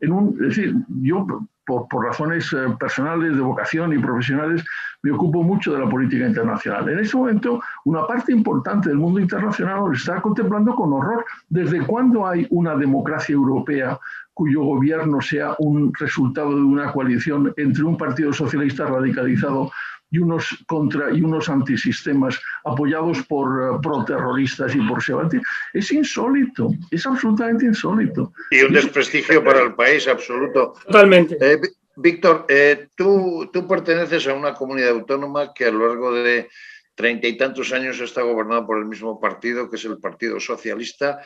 es decir, yo por razones personales, de vocación y profesionales, me ocupo mucho de la política internacional. En este momento, una parte importante del mundo internacional lo está contemplando con horror. ¿Desde cuándo hay una democracia europea cuyo gobierno sea un resultado de una coalición entre un partido socialista radicalizado y unos antisistemas apoyados por proterroristas y por sebastián? Es insólito, es absolutamente insólito. Y un desprestigio para el país absoluto. Totalmente. Víctor, tú perteneces a una comunidad autónoma que a lo largo de 30 y tantos años está gobernada por el mismo partido, que es el Partido Socialista,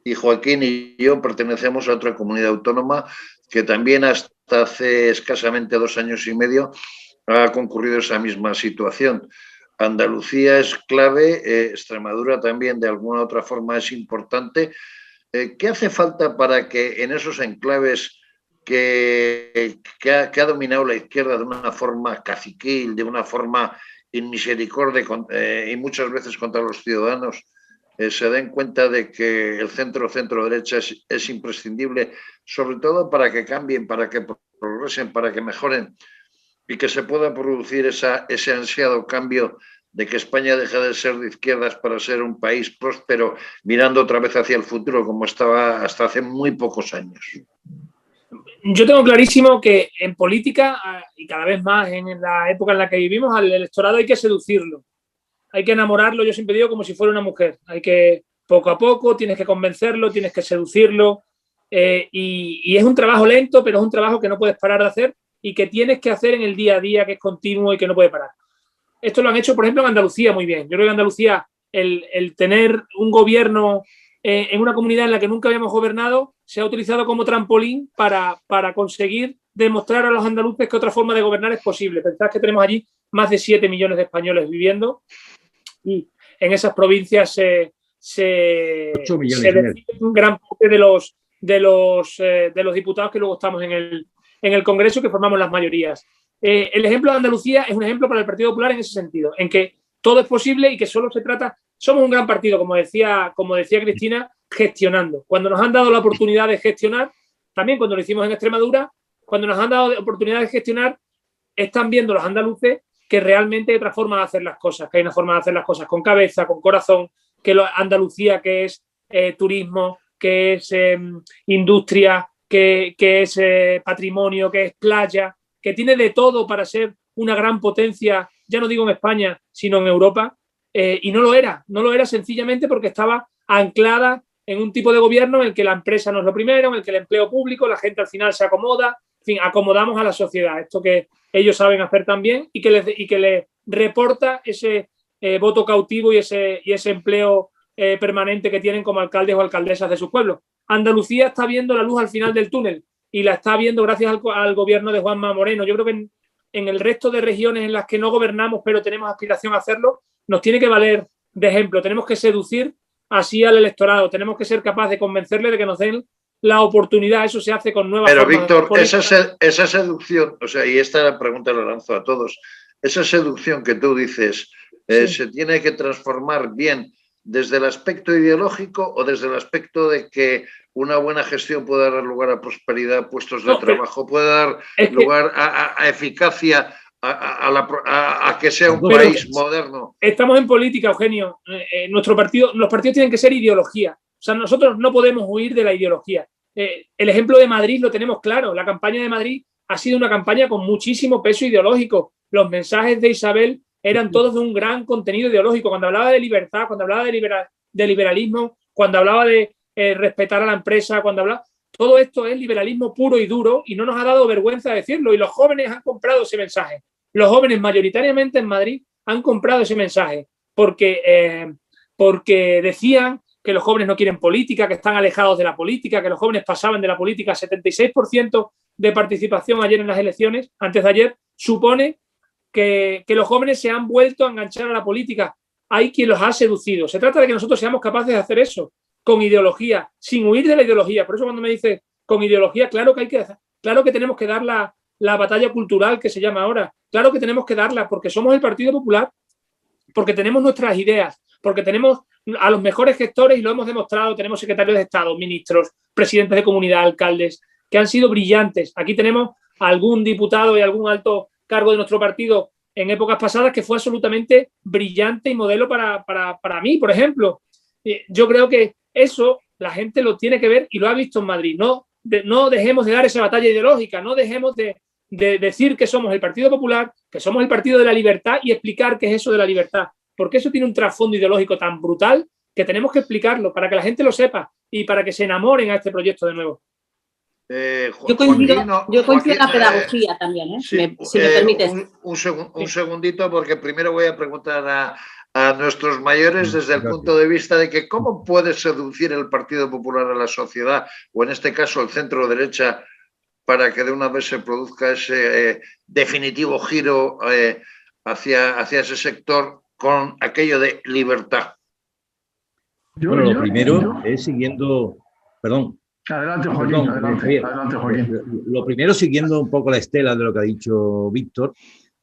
y Joaquín y yo pertenecemos a otra comunidad autónoma que también hasta hace escasamente 2 años y medio ha concurrido esa misma situación. Andalucía es clave, Extremadura también de alguna otra forma es importante. ¿Qué hace falta para que en esos enclaves que ha dominado la izquierda de una forma caciquil, de una forma inmisericordia y muchas veces contra los ciudadanos, se den cuenta de que el centro-derecha es imprescindible, sobre todo para que cambien, para que progresen, para que mejoren, y que se pueda producir ese ansiado cambio de que España deje de ser de izquierdas para ser un país próspero, mirando otra vez hacia el futuro, como estaba hasta hace muy pocos años? Yo tengo clarísimo que en política, y cada vez más en la época en la que vivimos, al electorado hay que seducirlo, hay que enamorarlo, yo siempre digo, como si fuera una mujer. Hay que, poco a poco, tienes que convencerlo, tienes que seducirlo, y es un trabajo lento, pero es un trabajo que no puedes parar de hacer y que tienes que hacer en el día a día, que es continuo y que no puede parar. Esto lo han hecho, por ejemplo, en Andalucía muy bien. Yo creo que en Andalucía el tener un gobierno en una comunidad en la que nunca habíamos gobernado se ha utilizado como trampolín para conseguir demostrar a los andaluces que otra forma de gobernar es posible. Pensad que tenemos allí más de 7 millones de españoles viviendo y en esas provincias se deciden gran parte de los diputados que luego estamos en el Congreso, que formamos las mayorías. El ejemplo de Andalucía es un ejemplo para el Partido Popular en ese sentido, en que todo es posible y que solo se trata. Somos un gran partido, como decía Cristina, gestionando. Cuando nos han dado la oportunidad de gestionar, también cuando lo hicimos en Extremadura, cuando nos han dado la oportunidad de gestionar, están viendo los andaluces que realmente hay otra forma de hacer las cosas, que hay una forma de hacer las cosas con cabeza, con corazón, que Andalucía, que es turismo, que es industria, que es patrimonio, que es playa, que tiene de todo para ser una gran potencia, ya no digo en España, sino en Europa, y no lo era sencillamente porque estaba anclada en un tipo de gobierno en el que la empresa no es lo primero, en el que el empleo público, la gente al final se acomoda, en fin, acomodamos a la sociedad, esto que ellos saben hacer también y que les reporta ese voto cautivo y ese empleo permanente que tienen como alcaldes o alcaldesas de sus pueblos. Andalucía está viendo la luz al final del túnel y la está viendo gracias al gobierno de Juanma Moreno. Yo creo que en el resto de regiones en las que no gobernamos pero tenemos aspiración a hacerlo, nos tiene que valer de ejemplo. Tenemos que seducir así al electorado, tenemos que ser capaces de convencerle de que nos den la oportunidad. Eso se hace con nuevas Pero formas. Víctor, esa seducción, o sea, y esta pregunta la lanzo a todos, esa seducción que tú dices, Sí. ¿se tiene que transformar bien desde el aspecto ideológico o desde el aspecto de que una buena gestión puede dar lugar a prosperidad, puestos de trabajo, puede dar lugar a eficacia, a que sea un país moderno? Estamos en política, Eugenio. Los partidos tienen que ser ideología. O sea, nosotros no podemos huir de la ideología. El ejemplo de Madrid lo tenemos claro. La campaña de Madrid ha sido una campaña con muchísimo peso ideológico. Los mensajes de Isabel eran todos de un gran contenido ideológico. Cuando hablaba de libertad, cuando hablaba de liberalismo, cuando hablaba de respetar a la empresa, cuando hablaba... Todo esto es liberalismo puro y duro y no nos ha dado vergüenza decirlo. Y los jóvenes han comprado ese mensaje. Los jóvenes mayoritariamente en Madrid han comprado ese mensaje porque decían que los jóvenes no quieren política, que están alejados de la política, que los jóvenes pasaban de la política. 76% de participación ayer en las elecciones, antes de ayer, supone que los jóvenes se han vuelto a enganchar a la política. Hay quien los ha seducido. Se trata de que nosotros seamos capaces de hacer eso con ideología, sin huir de la ideología. Por eso cuando me dice con ideología, claro que tenemos que dar la batalla cultural que se llama ahora. Claro que tenemos que darla porque somos el Partido Popular, porque tenemos nuestras ideas, porque tenemos a los mejores gestores y lo hemos demostrado. Tenemos secretarios de Estado, ministros, presidentes de comunidad, alcaldes, que han sido brillantes. Aquí tenemos a algún diputado y algún alto cargo de nuestro partido en épocas pasadas que fue absolutamente brillante y modelo para mí, por ejemplo. Yo creo que eso la gente lo tiene que ver y lo ha visto en Madrid. No dejemos de dar esa batalla ideológica, no dejemos de decir que somos el Partido Popular, que somos el Partido de la Libertad y explicar qué es eso de la libertad. Porque eso tiene un trasfondo ideológico tan brutal que tenemos que explicarlo para que la gente lo sepa y para que se enamoren a este proyecto de nuevo. Yo coincido en la pedagogía también, ¿eh? Sí, si me permites. Un segundito, porque primero voy a preguntar a nuestros mayores desde el punto de vista de que cómo puede seducir el Partido Popular a la sociedad, o en este caso el centro derecha, para que de una vez se produzca ese definitivo giro hacia ese sector con aquello de libertad. Bueno, lo primero es siguiendo... Perdón. Adelante, Joaquín. Adelante, Joaquín. Lo primero, siguiendo un poco la estela de lo que ha dicho Víctor,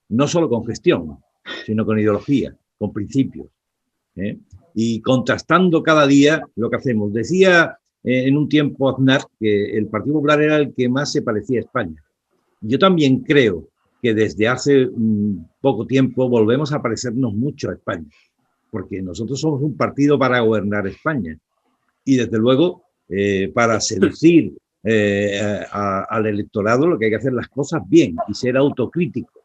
no solo con gestión, sino con ideología, con principios, ¿eh? Y contrastando cada día lo que hacemos. Decía en un tiempo Aznar que el Partido Popular era el que más se parecía a España. Yo también creo que desde hace poco tiempo volvemos a parecernos mucho a España, porque nosotros somos un partido para gobernar España y desde luego para seducir al electorado lo que hay que hacer las cosas bien y ser autocríticos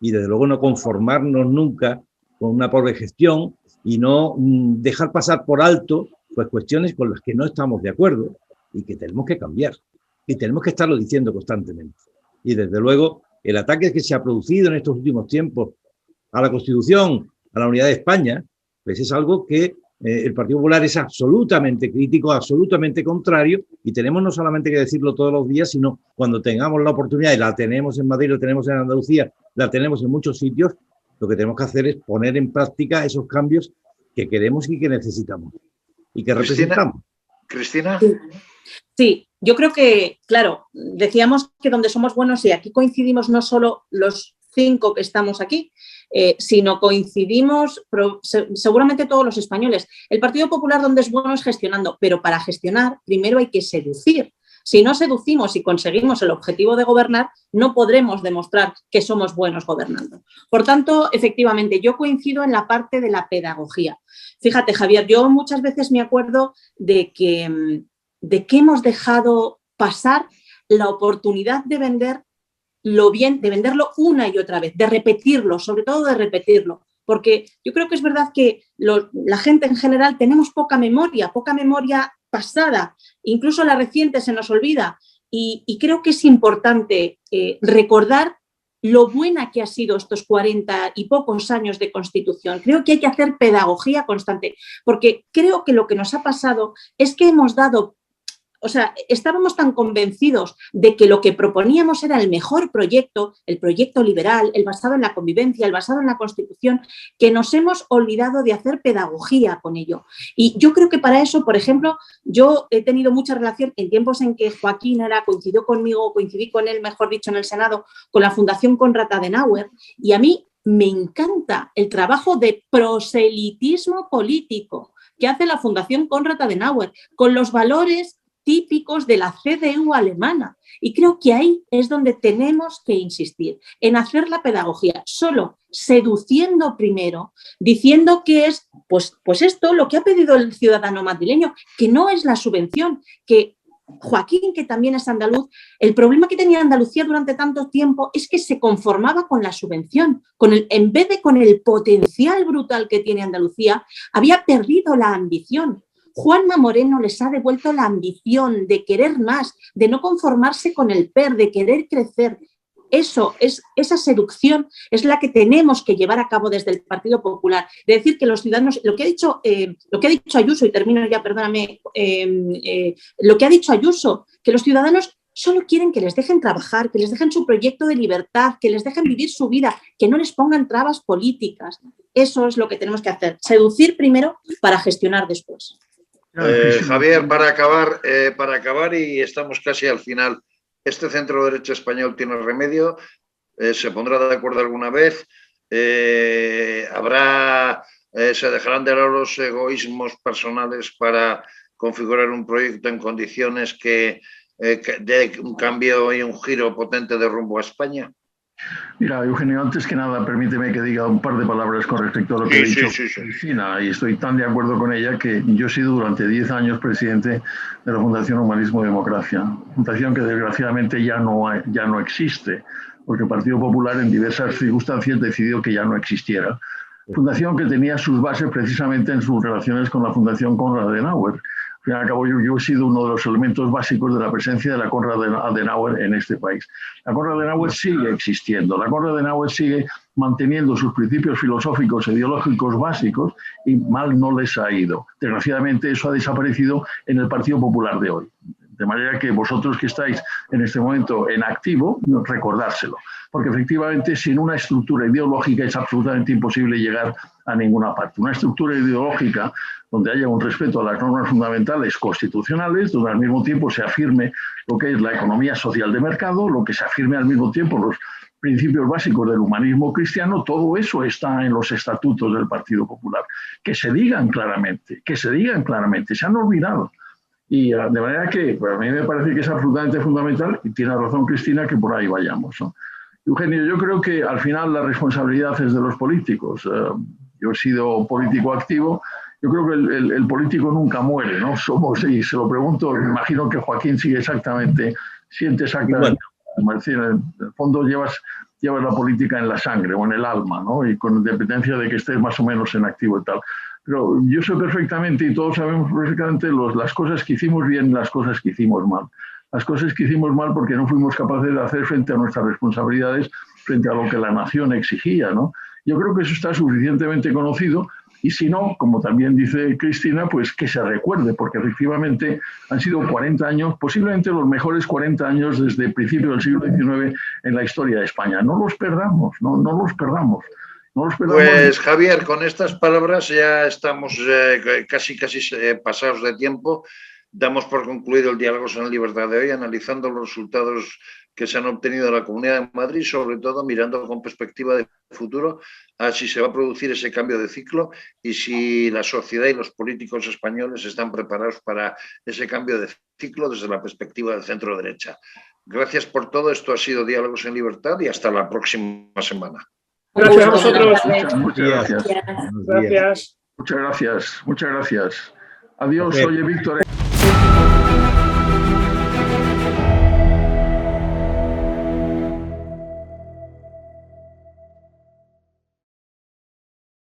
y desde luego no conformarnos nunca con una pobre gestión y no dejar pasar por alto pues cuestiones con las que no estamos de acuerdo y que tenemos que cambiar y tenemos que estarlo diciendo constantemente. Y desde luego el ataque que se ha producido en estos últimos tiempos a la Constitución, a la unidad de España, pues es algo que el Partido Popular es absolutamente crítico, absolutamente contrario, y tenemos no solamente que decirlo todos los días, sino cuando tengamos la oportunidad, y la tenemos en Madrid, la tenemos en Andalucía, la tenemos en muchos sitios, lo que tenemos que hacer es poner en práctica esos cambios que queremos y que necesitamos, y que representamos. Cristina. Sí, yo creo que, claro, decíamos que donde somos buenos, y aquí coincidimos no solo los 5 que estamos aquí, sino coincidimos seguramente todos los españoles. El Partido Popular donde es bueno es gestionando, pero para gestionar primero hay que seducir. Si no seducimos y conseguimos el objetivo de gobernar, no podremos demostrar que somos buenos gobernando. Por tanto, efectivamente, yo coincido en la parte de la pedagogía. Fíjate, Javier, yo muchas veces me acuerdo de que hemos dejado pasar la oportunidad de venderlo una y otra vez, de repetirlo, sobre todo de repetirlo, porque yo creo que es verdad que la gente en general tenemos poca memoria pasada, incluso la reciente se nos olvida y creo que es importante recordar lo buena que ha sido estos 40 y pocos años de Constitución. Creo que hay que hacer pedagogía constante, porque creo que lo que nos ha pasado es que estábamos tan convencidos de que lo que proponíamos era el mejor proyecto, el proyecto liberal, el basado en la convivencia, el basado en la Constitución, que nos hemos olvidado de hacer pedagogía con ello. Y yo creo que para eso, por ejemplo, yo he tenido mucha relación en tiempos en que Joaquín coincidí con él, mejor dicho, en el Senado, con la Fundación Konrad Adenauer, y a mí me encanta el trabajo de proselitismo político que hace la Fundación Konrad Adenauer con los valores típicos de la CDU alemana. Y creo que ahí es donde tenemos que insistir, en hacer la pedagogía, solo seduciendo primero, diciendo que es pues esto lo que ha pedido el ciudadano madrileño, que no es la subvención, que Joaquín, que también es andaluz, el problema que tenía Andalucía durante tanto tiempo es que se conformaba con la subvención, en vez de con el potencial brutal que tiene Andalucía, había perdido la ambición. Juanma Moreno les ha devuelto la ambición de querer más, de no conformarse con el PER, de querer crecer. Esa seducción es la que tenemos que llevar a cabo desde el Partido Popular. De decir que los ciudadanos, lo que ha dicho Ayuso, y termino ya, perdóname, lo que ha dicho Ayuso, que los ciudadanos Solo quieren que les dejen trabajar, que les dejen su proyecto de libertad, que les dejen vivir su vida, que no les pongan trabas políticas. Eso es lo que tenemos que hacer. Seducir primero para gestionar después. Javier, para acabar, y estamos casi al final, ¿este centro derecha español tiene remedio? ¿Se pondrá de acuerdo alguna vez? ¿Se dejarán de lado los egoísmos personales para configurar un proyecto en condiciones que de un cambio y un giro potente de rumbo a España? Mira, Eugenio, antes que nada, permíteme que diga un par de palabras con respecto a lo que ha dicho Cristina, y estoy tan de acuerdo con ella que yo he sido durante 10 años presidente de la Fundación Humanismo y Democracia, fundación que desgraciadamente ya no existe, porque el Partido Popular en diversas circunstancias decidió que ya no existiera. Fundación que tenía sus bases precisamente en sus relaciones con la Fundación Konrad Adenauer. Al fin y al cabo, yo he sido uno de los elementos básicos de la presencia de la Konrad Adenauer en este país. La Konrad Adenauer sigue existiendo, la Konrad Adenauer sigue manteniendo sus principios filosóficos e ideológicos básicos y mal no les ha ido. Desgraciadamente eso ha desaparecido en el Partido Popular de hoy. De manera que vosotros que estáis en este momento en activo, recordárselo. Porque efectivamente sin una estructura ideológica es absolutamente imposible llegar a ninguna parte. Una estructura ideológica donde haya un respeto a las normas fundamentales constitucionales, donde al mismo tiempo se afirme lo que es la economía social de mercado, lo que se afirme al mismo tiempo los principios básicos del humanismo cristiano, todo eso está en los estatutos del Partido Popular. Que se digan claramente, se han olvidado. Y de manera que a mí me parece que es absolutamente fundamental, y tiene razón Cristina, que por ahí vayamos, ¿no? Eugenio, yo creo que al final la responsabilidad es de los políticos. Yo he sido político activo, yo creo que el político nunca muere, ¿no? Y se lo pregunto, me imagino que Joaquín siente exactamente. Bueno. Es decir, en el fondo llevas la política en la sangre o en el alma, ¿no? Y con independencia de que estés más o menos en activo y tal. Pero yo sé perfectamente y todos sabemos perfectamente las cosas que hicimos bien y las cosas que hicimos mal. Las cosas que hicimos mal porque no fuimos capaces de hacer frente a nuestras responsabilidades, frente a lo que la nación exigía, ¿no? Yo creo que eso está suficientemente conocido y si no, como también dice Cristina, pues que se recuerde, porque efectivamente han sido 40 años, posiblemente los mejores 40 años desde el principio del siglo XIX en la historia de España. No los perdamos, no los perdamos. Pues Javier, con estas palabras ya estamos casi pasados de tiempo. Damos por concluido el Diálogos en Libertad de hoy, analizando los resultados que se han obtenido en la Comunidad de Madrid, sobre todo mirando con perspectiva de futuro a si se va a producir ese cambio de ciclo y si la sociedad y los políticos españoles están preparados para ese cambio de ciclo desde la perspectiva del centro derecha. Gracias por todo. Esto ha sido Diálogos en Libertad y hasta la próxima semana. Gracias a vosotros. Muchas gracias. Gracias. Muchas gracias. Adiós, oye Víctor.